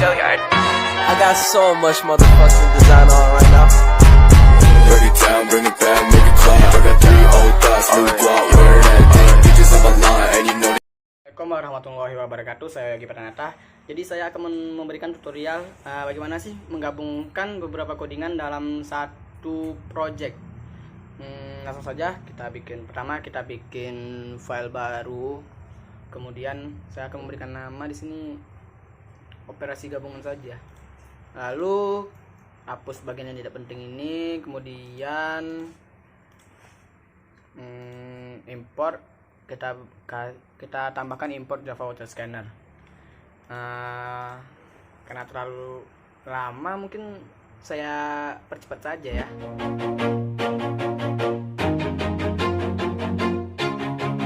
I got so much motherfucking design on right now. Break it down, bring it back, make it clap. I got 3 old thoughts, new guap, where that thing, bitches on my line, and you know. Assalamualaikum warahmatullahi wabarakatuh. Saya Yogi Pranata. Jadi saya akan memberikan tutorial bagaimana sih menggabungkan beberapa codingan dalam satu project. Langsung saja pertama kita bikin file baru. Kemudian saya akan memberikan nama di sini operasi gabungan saja. Lalu hapus bagian yang tidak penting ini. Kemudian import, kita tambahkan import Java Water Scanner. Karena terlalu lama mungkin saya percepat saja ya.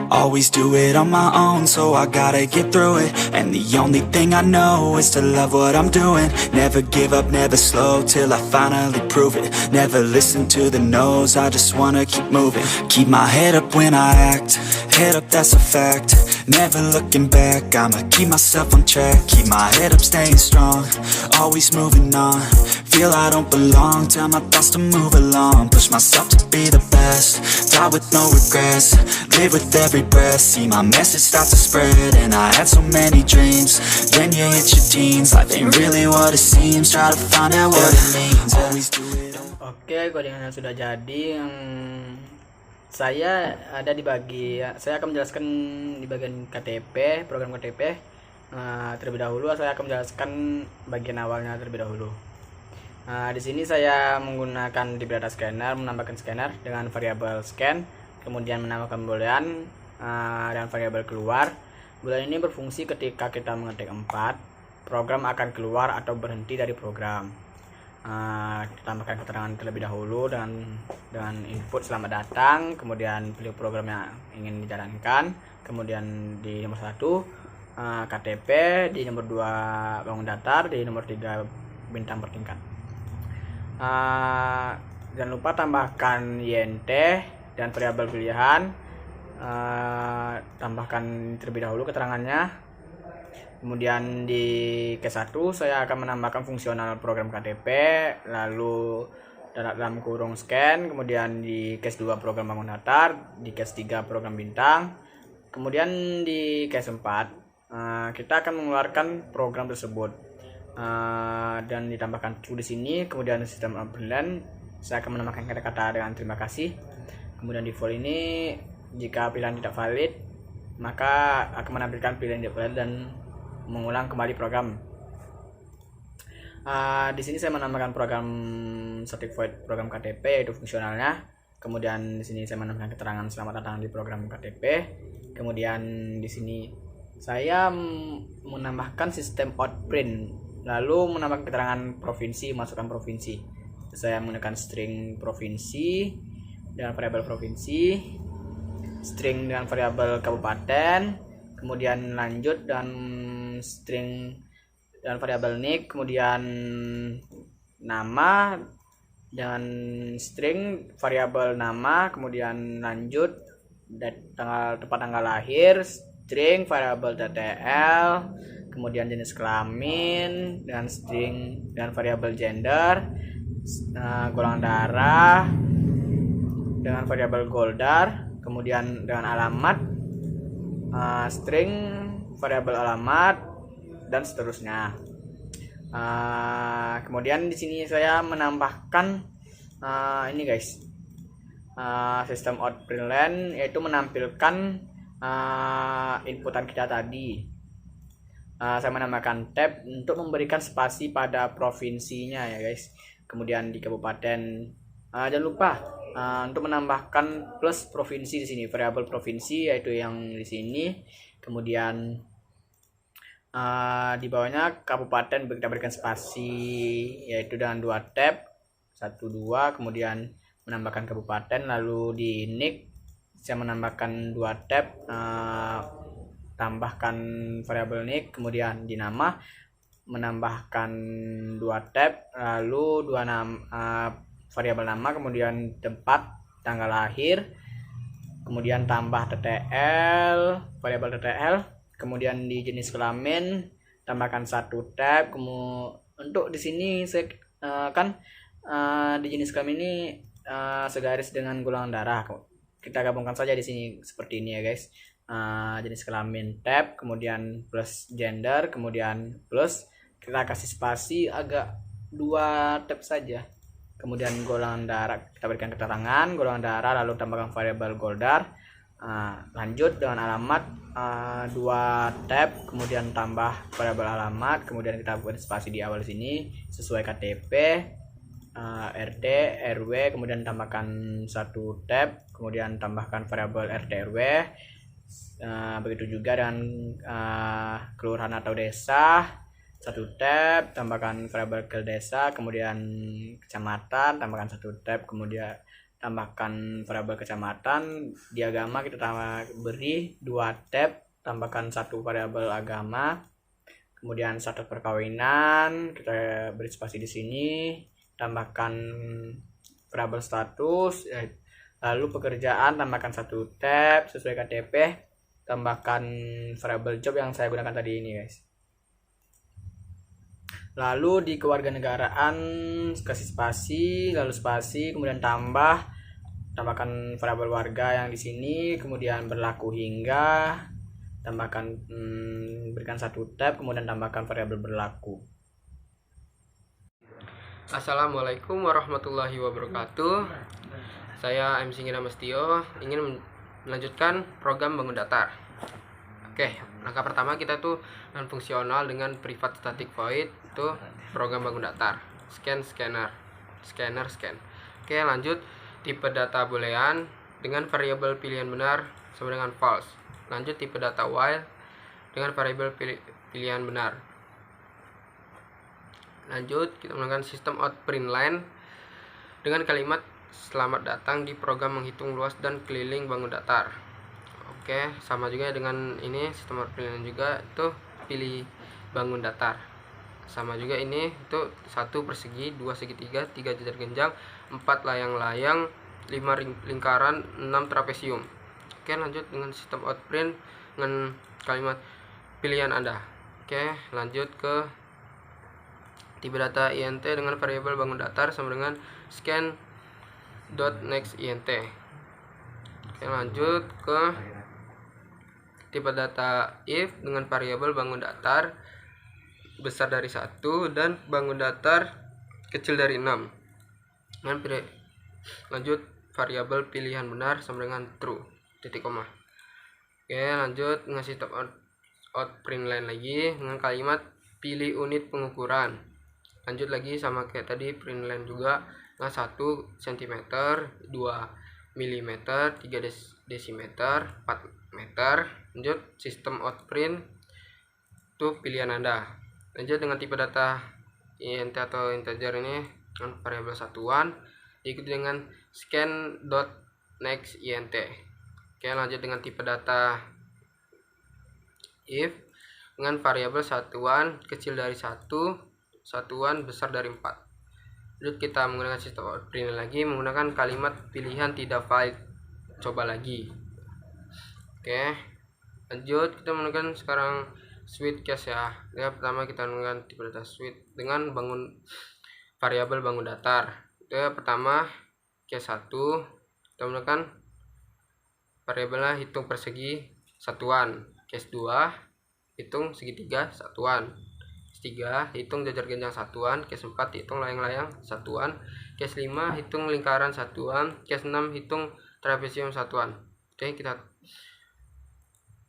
Always do it on my own, so I gotta get through it. And the only thing I know is to love what I'm doing. Never give up, never slow, till I finally prove it. Never listen to the no's, I just wanna keep moving. Keep my head up when I act, head up, that's a fact. Never looking back, I'ma keep myself on track. Keep my head up, staying strong, always moving on. Feel I don't belong, tell my thoughts to move along. Push myself to be the best, die with no regrets. Live with every breath, see my message start to spread. And I had so many dreams, then you hit your teens. Life ain't really what it seems, try to find out what it means. Always do it. Oke, codingannya sudah jadi. Saya akan menjelaskan di bagian KTP, program KTP terlebih dahulu. Saya akan menjelaskan bagian awalnya terlebih dahulu. Di sini saya menggunakan Deep Data Scanner, menambahkan scanner dengan variabel scan, kemudian menambahkan boolean dan variabel keluar. Boolean ini berfungsi ketika kita mengetik 4, program akan keluar atau berhenti dari program. Kita tambahkan keterangan terlebih dahulu dengan input selamat datang, kemudian pilih program yang ingin dijalankan, kemudian di nomor 1 KTP, di nomor 2 bangun datar, di nomor 3 bintang bertingkat. Jangan lupa tambahkan INT dan variabel pilihan. Tambahkan terlebih dahulu keterangannya. Kemudian di case 1 saya akan menambahkan fungsional program KTP, lalu dalam kurung scan. Kemudian di case 2 program bangun datar, di case 3 program bintang. Kemudian di case 4 kita akan mengeluarkan program tersebut dan ditambahkan true di sini. Kemudian sistem boolean saya akan menambahkan kata-kata dengan terima kasih. Kemudian di for ini jika pilihan tidak valid maka akan menampilkan pilihan tidak valid dan mengulang kembali program. Di sini saya menambahkan program static void program KTP yaitu fungsionalnya. Kemudian di sini saya menambahkan keterangan selamat datang di program KTP. Kemudian di sini saya menambahkan sistem outprint, lalu menambahkan keterangan provinsi, masukkan provinsi. Saya menggunakan string provinsi dengan variabel provinsi, string dengan variabel kabupaten, kemudian lanjut dan string dan variabel nick, kemudian nama dengan string variabel nama, kemudian lanjut tempat tanggal lahir, string variabel ttl, kemudian jenis kelamin dengan string dan variabel gender, golongan darah dengan variabel goldar, kemudian dengan alamat, string variabel alamat, dan seterusnya. Kemudian di sini saya menambahkan ini guys, sistem outprint yaitu menampilkan inputan kita tadi. Saya menambahkan tab untuk memberikan spasi pada provinsinya ya guys. Kemudian di kabupaten jangan lupa untuk menambahkan plus provinsi di sini, variabel provinsi yaitu yang di sini. Kemudian di bawahnya kabupaten kita berikan spasi yaitu dengan 2 tab 1 2, kemudian menambahkan kabupaten. Lalu di nick saya menambahkan 2 tab, tambahkan variabel nick. Kemudian di nama menambahkan 2 tab, lalu variabel nama, kemudian tempat tanggal lahir, kemudian tambah ttl, variabel ttl. Kemudian di jenis kelamin tambahkan 1 tab. Kemudian untuk di sini saya di jenis kelamin ini segaris dengan golongan darah. Kita gabungkan saja di sini seperti ini ya guys. Jenis kelamin tab, kemudian plus gender, kemudian plus, kita kasih spasi agak 2 tab saja. Kemudian golongan darah, kita berikan keterangan golongan darah, lalu tambahkan variabel goldar. Lanjut dengan alamat 2 tab, kemudian tambah variabel alamat, kemudian kita buat spasi di awal sini sesuai KTP, RD, RW, kemudian tambahkan 1 tab, kemudian tambahkan variabel RT RW. Begitu juga dengan kelurahan atau desa, 1 tab, tambahkan variabel ke desa, kemudian kecamatan, tambahkan 1 tab, kemudian tambahkan variabel kecamatan. Di agama kita beri 2 tab, tambahkan 1 variabel agama, kemudian status perkawinan kita beri spasi di sini, tambahkan variabel status, lalu pekerjaan tambahkan 1 tab sesuai KTP, tambahkan variabel job yang saya gunakan tadi ini guys. Lalu di kewarganegaraan kasih spasi, lalu spasi, kemudian tambahkan variabel warga yang di sini, kemudian berlaku hingga, tambahkan berikan 1 tab, kemudian tambahkan variabel berlaku. Assalamualaikum warahmatullahi wabarakatuh. Saya MC Ngina Mestio ingin melanjutkan program bangun datar. Oke, langkah pertama kita tuh non fungsional dengan private static void, itu program bangun datar. Scan. Oke, lanjut tipe data boolean dengan variabel pilihan benar sama dengan false. Lanjut tipe data while dengan variabel pilihan benar. Lanjut kita menggunakan sistem out print line dengan kalimat selamat datang di program menghitung luas dan keliling bangun datar. Oke, sama juga dengan ini sistem out print line juga, itu pilih bangun datar. Sama juga ini itu 1 persegi, 2 segitiga, 3 jajar genjang, 4 layang-layang, 5 lingkaran, 6 trapesium. Oke, lanjut dengan sistem out print dengan kalimat pilihan Anda. Oke, lanjut ke tipe data int dengan variabel bangun datar sama dengan scan.next int. Oke, lanjut ke tipe data if dengan variabel bangun datar besar dari 1 dan bangun datar kecil dari 6. Lanjut variabel pilihan benar sama dengan true, titik koma. Oke, lanjut dengan sistem out print line lagi dengan kalimat pilih unit pengukuran. Lanjut lagi sama kayak tadi print line juga dengan 1 cm, 2 mm, 3 desimeter, 4 meter. Lanjut sistem out print itu pilihan Anda. Lanjut dengan tipe data int atau integer ini dengan variabel satuan, diikuti dengan scan.next int. Oke, lanjut dengan tipe data if dengan variabel satuan kecil dari 1, satuan besar dari 4. Lanjut kita menggunakan sistem out print lagi menggunakan kalimat pilihan tidak valid, coba lagi. Oke, lanjut kita menggunakan sekarang switch case ya. Yang pertama kita menggunakan tipe data switch dengan variabel bangun datar. Yang pertama case 1 kita menggunakan variabelnya hitung persegi satuan. Case 2 hitung segitiga satuan. Case 3 hitung jajar genjang satuan. Case 4 hitung layang-layang satuan. Case 5 hitung lingkaran satuan. Case 6 hitung trapesium satuan. Oke, kita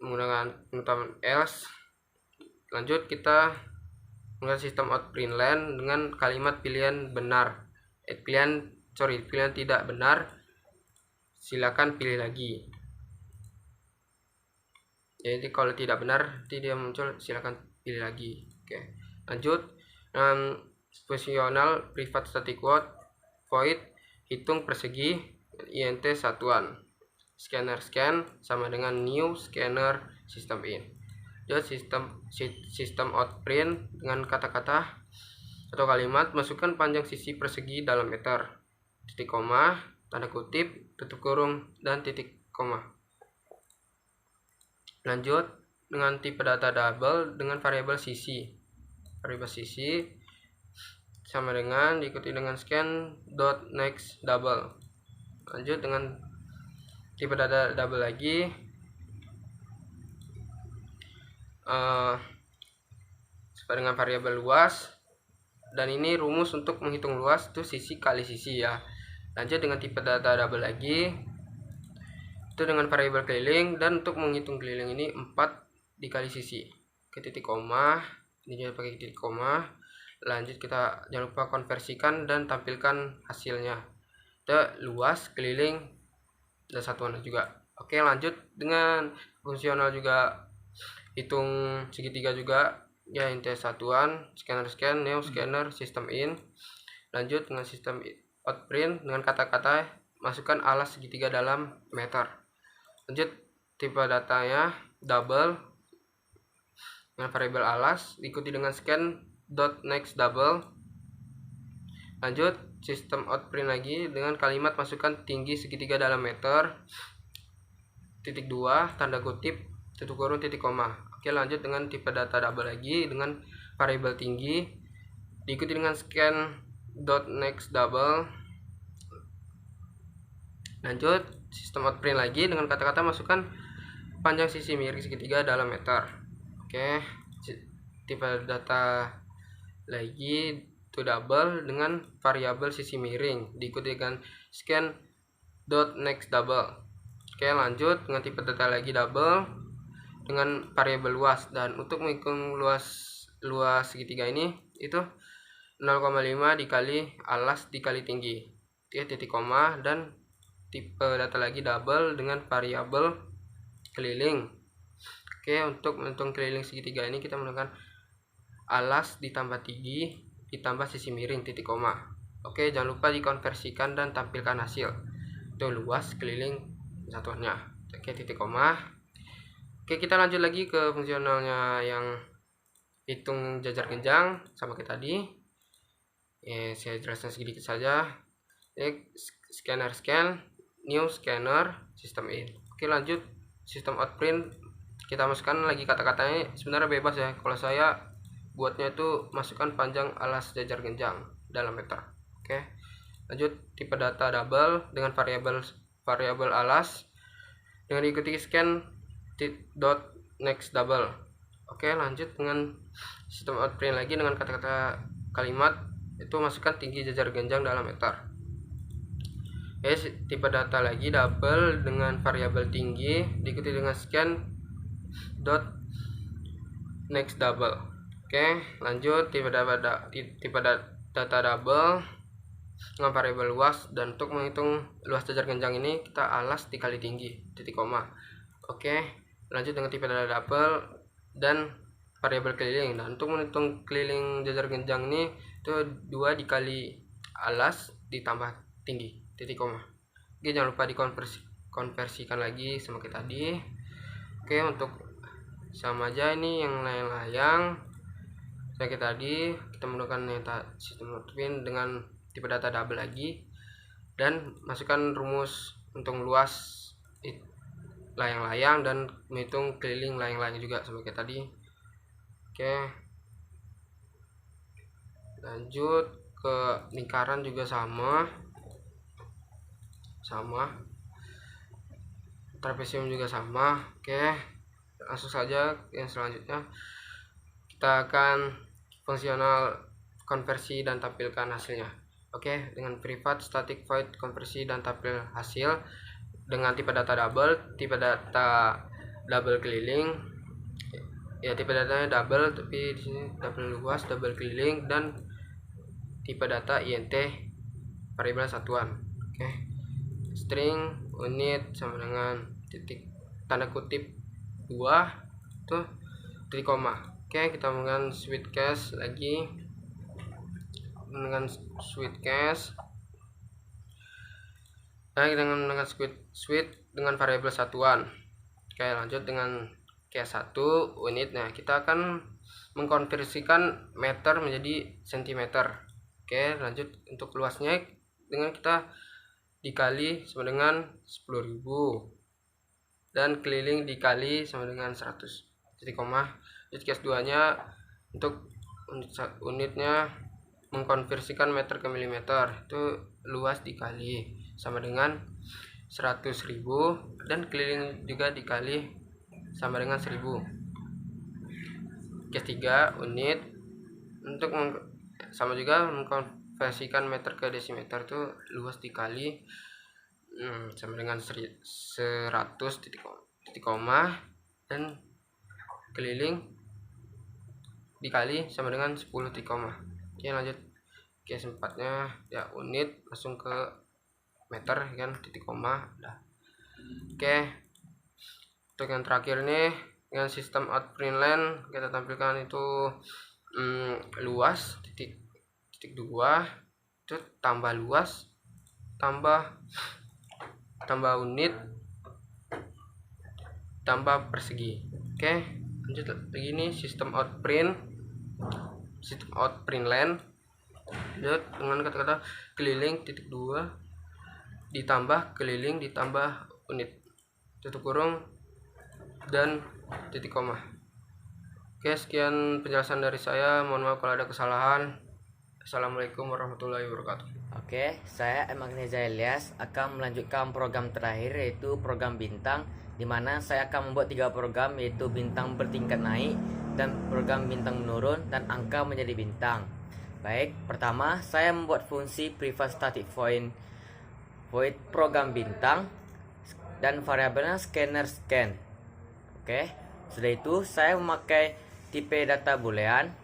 menggunakan penutupan else. Lanjut kita menggunakan sistem out print line dengan kalimat pilihan benar, pilihan tidak benar, silakan pilih lagi. Jadi kalau tidak benar tidak muncul, silakan pilih lagi. Oke, lanjut fungsional private static void hitung persegi int satuan. Scan sama dengan new scanner system in. Jadi sistem out print dengan kata-kata atau kalimat masukkan panjang sisi persegi dalam meter, titik koma, tanda kutip, tutup kurung, dan titik koma. Lanjut dengan tipe data double dengan variabel sisi. Variabel sisi sama dengan diikuti dengan scan dot next double. Lanjut dengan tipe data double lagi, sesuai dengan variabel luas, dan ini rumus untuk menghitung luas itu sisi kali sisi ya. Lanjut dengan tipe data double lagi itu dengan variabel keliling, dan untuk menghitung keliling ini 4 dikali sisi. Ke titik koma, ini juga pakai titik koma. Lanjut kita jangan lupa konversikan dan tampilkan hasilnya. Itu luas, keliling, dan satuan juga. Oke, lanjut dengan fungsional juga, hitung segitiga juga ya, inti satuan, scanner scan, neo scanner, sistem in. Lanjut dengan sistem outprint dengan kata-kata masukkan alas segitiga dalam meter. Lanjut tipe datanya double dengan variabel alas diikuti dengan scan dot next double. Lanjut sistem outprint lagi dengan kalimat masukkan tinggi segitiga dalam meter, titik 2 tanda kutip tutup kurung titik koma. Oke, lanjut dengan tipe data double lagi dengan variabel tinggi diikuti dengan scan dot next double. Lanjut sistem outprint lagi dengan kata-kata masukkan panjang sisi miring segitiga dalam meter. Oke, tipe data lagi to double dengan variabel sisi miring diikuti dengan scan dot next double. Oke, lanjut dengan tipe data lagi double dengan variabel luas, dan untuk menghitung luas segitiga ini itu 0,5 dikali alas dikali tinggi. Oke, titik koma, dan tipe data lagi double dengan variabel keliling. Oke, untuk menghitung keliling segitiga ini kita menggunakan alas ditambah tinggi ditambah sisi miring titik koma. Oke, jangan lupa dikonversikan dan tampilkan hasil. Itu luas, keliling, satuannya. Oke, titik koma. Oke, kita lanjut lagi ke fungsionalnya yang hitung jajar genjang sama kayak tadi. Saya jelaskan sedikit saja. Scanner scan, new scanner, sistem in. Oke, lanjut sistem outprint, kita masukkan lagi kata-katanya, sebenarnya bebas ya. Kalau saya buatnya itu masukkan panjang alas jajar genjang dalam meter. Oke, lanjut tipe data double dengan variabel alas dengan diikuti scan dot next double. Oke, lanjut dengan sistem outprint lagi dengan kata-kata kalimat itu masukkan tinggi jajar genjang dalam meter. Tipe data lagi double dengan variabel tinggi diikuti dengan scan dot next double. Oke, lanjut tipe data double dengan variabel luas, dan untuk menghitung luas jajar genjang ini kita alas dikali tinggi titik koma. Oke, lanjut dengan tipe data double dan variabel keliling, dan untuk menghitung keliling jajar genjang ini itu 2 dikali alas ditambah tinggi titik koma. Oke, jangan lupa dikonversikan lagi sama kayak tadi. Oke, untuk sama aja ini yang layang-layang kayak tadi, kita menggunakan sistem outprint dengan tipe data double lagi, dan masukkan rumus untuk luas layang-layang dan menghitung keliling layang-layang juga sama kayak tadi. Oke, lanjut ke lingkaran juga sama trapesium juga sama. Oke, langsung saja yang selanjutnya kita akan fungsional konversi dan tampilkan hasilnya. Oke, dengan privat static void konversi dan tampil hasil dengan tipe data double keliling ya, tipe datanya double tapi di sini double luas, double keliling, dan tipe data int variabel satuan. Oke, string unit sama dengan titik tanda kutip 2 tuh titik koma. Oke, kita menggunakan switch case lagi dengan switch case. Nah, kita menggunakan switch dengan variabel satuan. Oke, lanjut dengan case 1 unit. Nah, kita akan mengkonversikan meter menjadi sentimeter. Oke, lanjut untuk luasnya dengan kita dikali sama dengan 10.000 dan keliling dikali sama dengan 100. titik koma. Lanjut case 2 nya untuk unitnya mengkonversikan meter ke milimeter, itu luas dikali sama dengan 100.000 dan keliling juga dikali sama dengan 1000. Case 3 unit untuk sama juga mengkonversikan meter ke desimeter, itu luas dikali sama dengan 100 titik koma dan keliling dikali sama dengan 10 titik koma. Oke, lanjut case 4 nya ya unit langsung ke meter kan, titik koma udah. Oke, untuk yang terakhir nih dengan sistem outprint line kita tampilkan itu luas titik 2 itu tambah luas tambah unit tambah persegi. Oke, lanjut lagi nih sistem outprint line dengan kata-kata keliling titik 2 ditambah keliling ditambah unit tutup kurung dan titik koma. Oke, sekian penjelasan dari saya, mohon maaf kalau ada kesalahan. Assalamualaikum warahmatullahi wabarakatuh. Oke, saya Magneza Elias akan melanjutkan program terakhir, yaitu program bintang, di mana saya akan membuat 3 program, yaitu bintang bertingkat naik dan program bintang menurun dan angka menjadi bintang. Baik, pertama saya membuat fungsi private static void program bintang dan variabelnya scanner scan. Oke, sudah itu saya memakai tipe data boolean,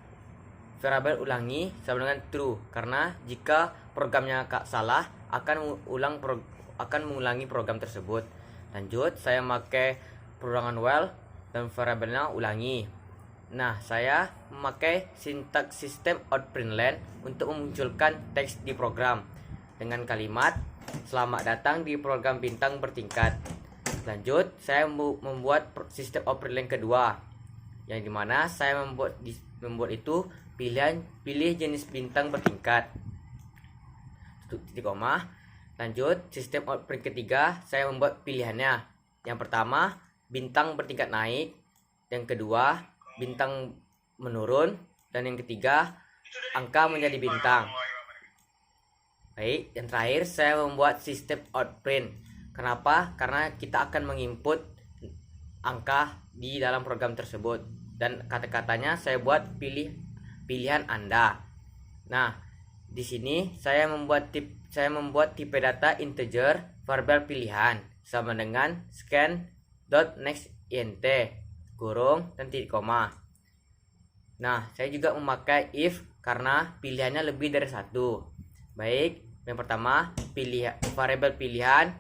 variabel ulangi sama dengan true, karena jika programnya salah akan mengulangi program tersebut. Lanjut, saya memakai perulangan while dan variabelnya ulangi. Nah, saya memakai sintaks sistem outprint line untuk memunculkan teks di program dengan kalimat selamat datang di program bintang bertingkat. Lanjut, saya membuat sistem outprint line kedua, yang dimana saya membuat itu pilih jenis bintang bertingkat titik koma. Lanjut, sistem outprint ketiga saya membuat pilihannya. Yang pertama bintang bertingkat naik, yang kedua bintang menurun, dan yang ketiga angka menjadi bintang. Baik, yang terakhir saya membuat sistem outprint. Kenapa? Karena kita akan menginput angka di dalam program tersebut, dan kata-katanya saya buat pilihan Anda. Nah, di sini saya membuat tipe data integer variabel pilihan sama dengan scan.nextInt kurung dan titik koma. Nah, saya juga memakai if karena pilihannya lebih dari 1. Baik, yang pertama variabel pilihan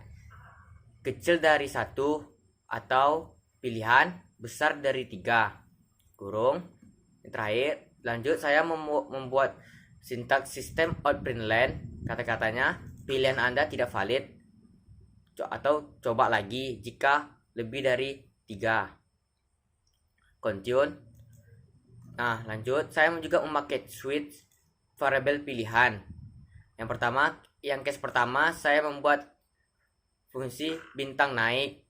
kecil dari 1 atau pilihan besar dari 3 kurung. Yang terakhir, lanjut saya membuat sintaks sistem outprint line. Kata-katanya pilihan Anda tidak valid atau coba lagi jika lebih dari 3. Continue. Nah, lanjut saya juga memakai switch variabel pilihan. Yang case pertama saya membuat fungsi bintang naik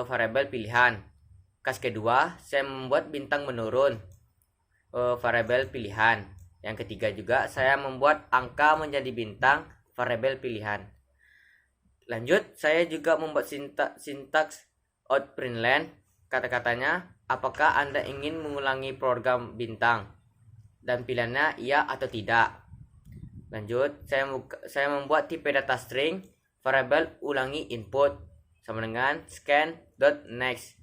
variabel pilihan. Case kedua saya membuat bintang menurun variabel pilihan. Yang ketiga juga saya membuat angka menjadi bintang variabel pilihan. Lanjut, saya juga membuat sintaks outprint line. Kata-katanya, apakah Anda ingin mengulangi program bintang? Dan pilihannya iya atau tidak. Lanjut, saya membuat tipe data string variabel ulangi input sama dengan scan.next.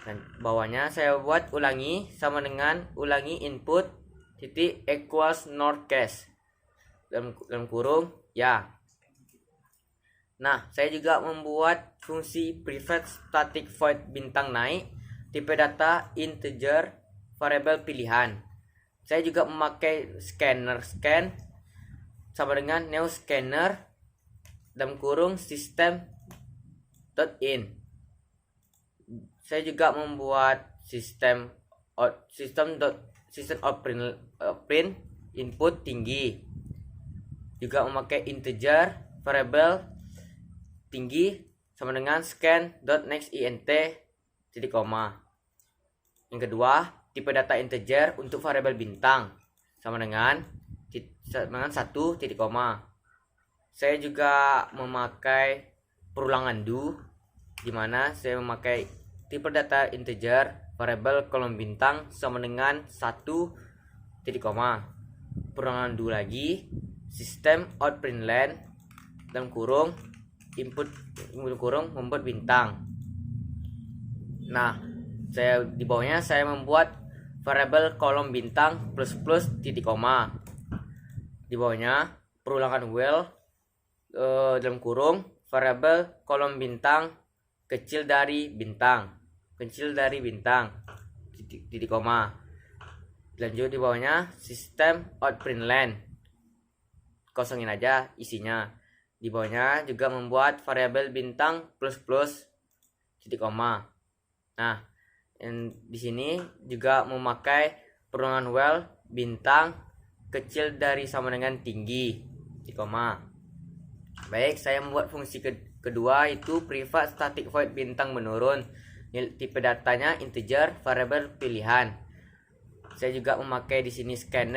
Dan bawahnya saya buat ulangi sama dengan ulangi input titik equals north case dalam kurung ya. Nah, saya juga membuat fungsi private static void bintang naik tipe data integer variabel pilihan. Saya juga memakai scanner scan sama dengan new scanner dalam kurung system.in. Saya juga membuat sistem outprint input tinggi, juga memakai integer variable tinggi sama dengan scan.nextInt titik koma. Yang kedua, tipe data integer untuk variabel bintang sama dengan 1 titik koma. Saya juga memakai perulangan do, di mana saya memakai tipe data integer variabel kolom bintang sama dengan 1 titik koma. Perulangan do lagi, sistem out println dalam kurung input kurung membuat bintang. Nah, saya di bawahnya saya membuat variabel kolom bintang plus titik koma. Di bawahnya perulangan while dalam kurung variabel kolom bintang kecil dari bintang titik koma. Lanjut di bawahnya sistem out println, kosongin aja isinya. Di bawahnya juga membuat variabel bintang plus titik koma. Nah, di sini juga memakai perulangan while bintang kecil dari sama dengan tinggi titik koma. Baik, saya membuat fungsi kedua itu private static void bintang menurun. Tipe datanya integer variabel pilihan. Saya juga memakai di sini scan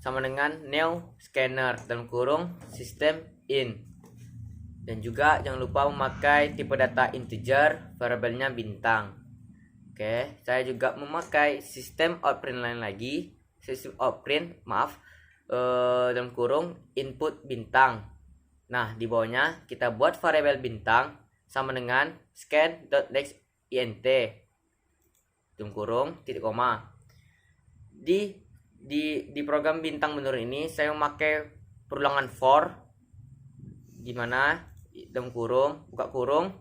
sama dengan new scanner dalam kurung sistem in. Dan juga jangan lupa memakai tipe data integer variabelnya bintang. Oke, saya juga memakai sistem outprint lain lagi, sistem outprint dalam kurung input bintang. Nah, di bawahnya kita buat variabel bintang sama dengan scan.nextInt dalam kurung titik koma. Di program bintang menurun ini saya memakai perulangan for, di mana dalam kurung buka kurung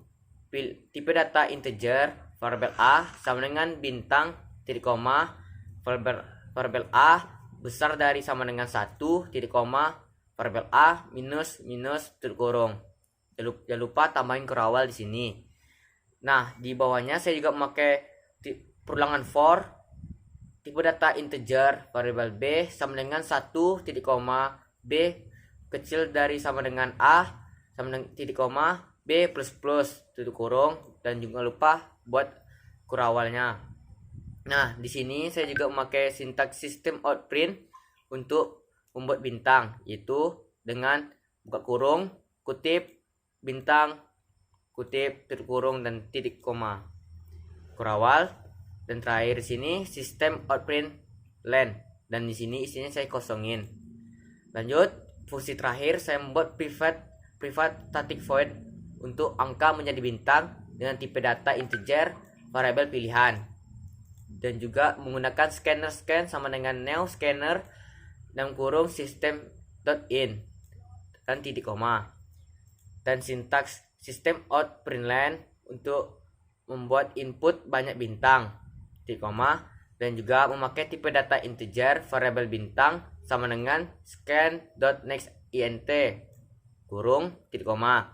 tipe data integer variabel a sama dengan bintang titik koma, variabel a besar dari sama dengan 1 titik koma, variabel a minus titik kurung. Jangan lupa tambahin kurawal di sini. Nah, di bawahnya saya juga memakai perulangan for tipe data integer variabel b sama dengan 1 titik koma, b kecil dari sama dengan a sama dengan titik koma, b plus titik kurung, dan juga lupa buat kurawalnya. Nah, di sini saya juga memakai sintaks sistem outprint untuk membuat bintang, yaitu dengan buka kurung, kutip bintang, kutip titik kurung dan titik koma, kurawal, dan terakhir di sini sistem outprint len, dan di sini isinya saya kosongin. Lanjut, fungsi terakhir saya membuat private static void untuk angka menjadi bintang dengan tipe data integer variabel pilihan, dan juga menggunakan scan sama dengan new scanner dalam kurung system.in dan titik koma, dan sintaks sistem out println untuk membuat input banyak bintang titik koma, dan juga memakai tipe data integer variabel bintang sama dengan scan.nextInt kurung titik koma.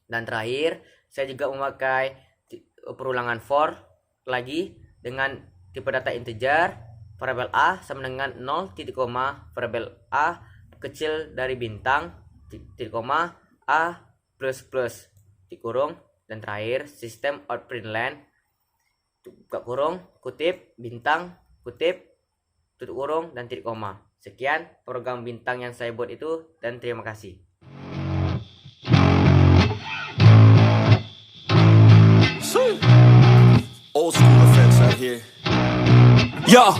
Dan terakhir saya juga memakai perulangan for lagi dengan tipe data integer variabel a sama dengan 0 titik koma, variabel a kecil dari bintang titik koma, a plus titik kurung, dan terakhir sistem out println buka kurung, kutip bintang, kutip tutup kurung, dan titik koma. Sekian program bintang yang saya buat itu, dan terima kasih. Old school effects out here. Yo,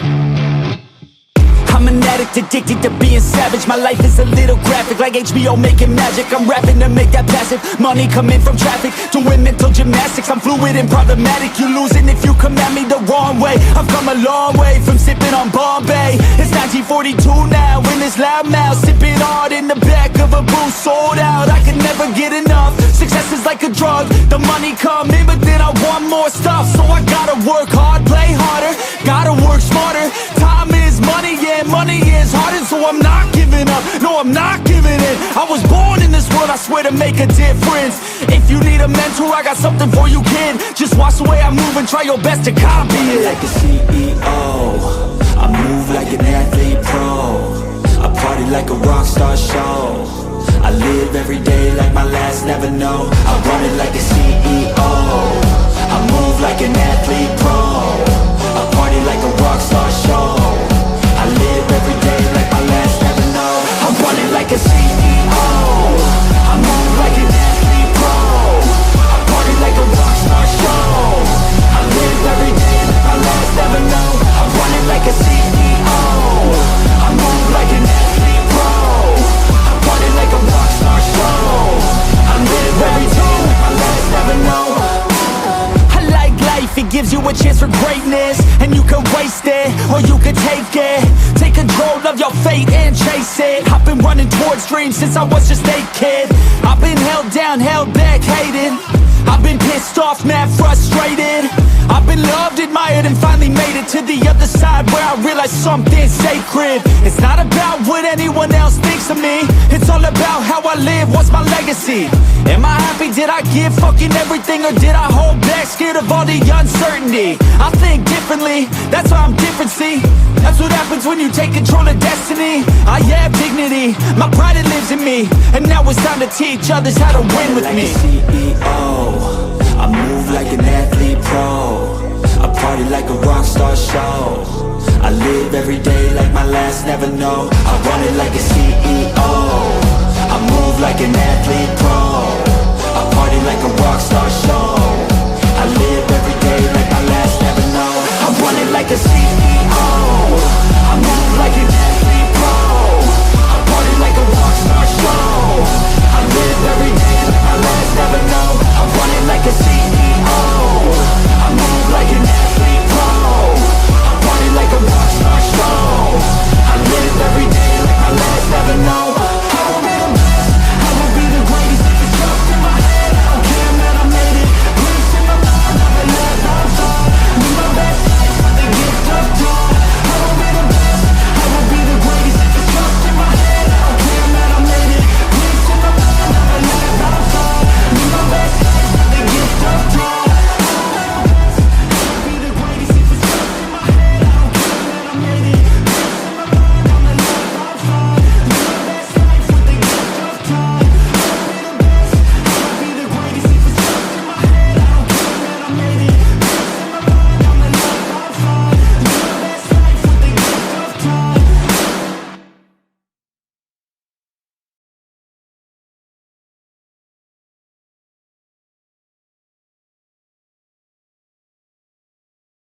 I'm an addict, addicted to being savage. My life is a little graphic, like HBO making magic. I'm rapping to make that passive money coming from traffic, doing mental gymnastics. I'm fluid and problematic. You losing if you come at me the wrong way. I've come a long way from sipping on Bombay. It's 1942 now, in this loud mouth, sipping hard in the back of a booth, sold out. I can never get enough. Success is like a drug. The money come in, but then I want more stuff. So I gotta work hard, play harder, gotta work smarter. Time is money, yeah, money is hard, and so I'm not giving up. No, I'm not giving in. I was born in this world, I swear, to make a difference. If you need a mentor, I got something for you, kid. Just watch the way I move and try your best to copy it. Like a CEO, I move like an athlete pro. I party like a rock star show. I live every day like my last, never know. I run it like a CEO. I move like an to waste it, or you could take it. Take control of your fate and chase it. I've been running towards dreams since I was just a kid. I've been held down, held back, hated. I've been pissed off, mad, frustrated. I've been loved, admired, and finally made it to the other side where I realized something sacred. It's not about what anyone else thinks of me. It's all about how I live, what's my legacy. Am I happy, did I give fucking everything, or did I hold back, scared of all the uncertainty? I think differently, that's why I'm different, see. That's what happens when you take control of destiny. I have dignity, my pride it lives in me. And now it's time to teach others how to win with me. CEO, I move like an athlete pro. I party like a rock star show. I live every day like my last, never know. I run it like a CEO. I move like an athlete pro. I party like a rock star show. I live every day like my last, never know. I run it like a CEO.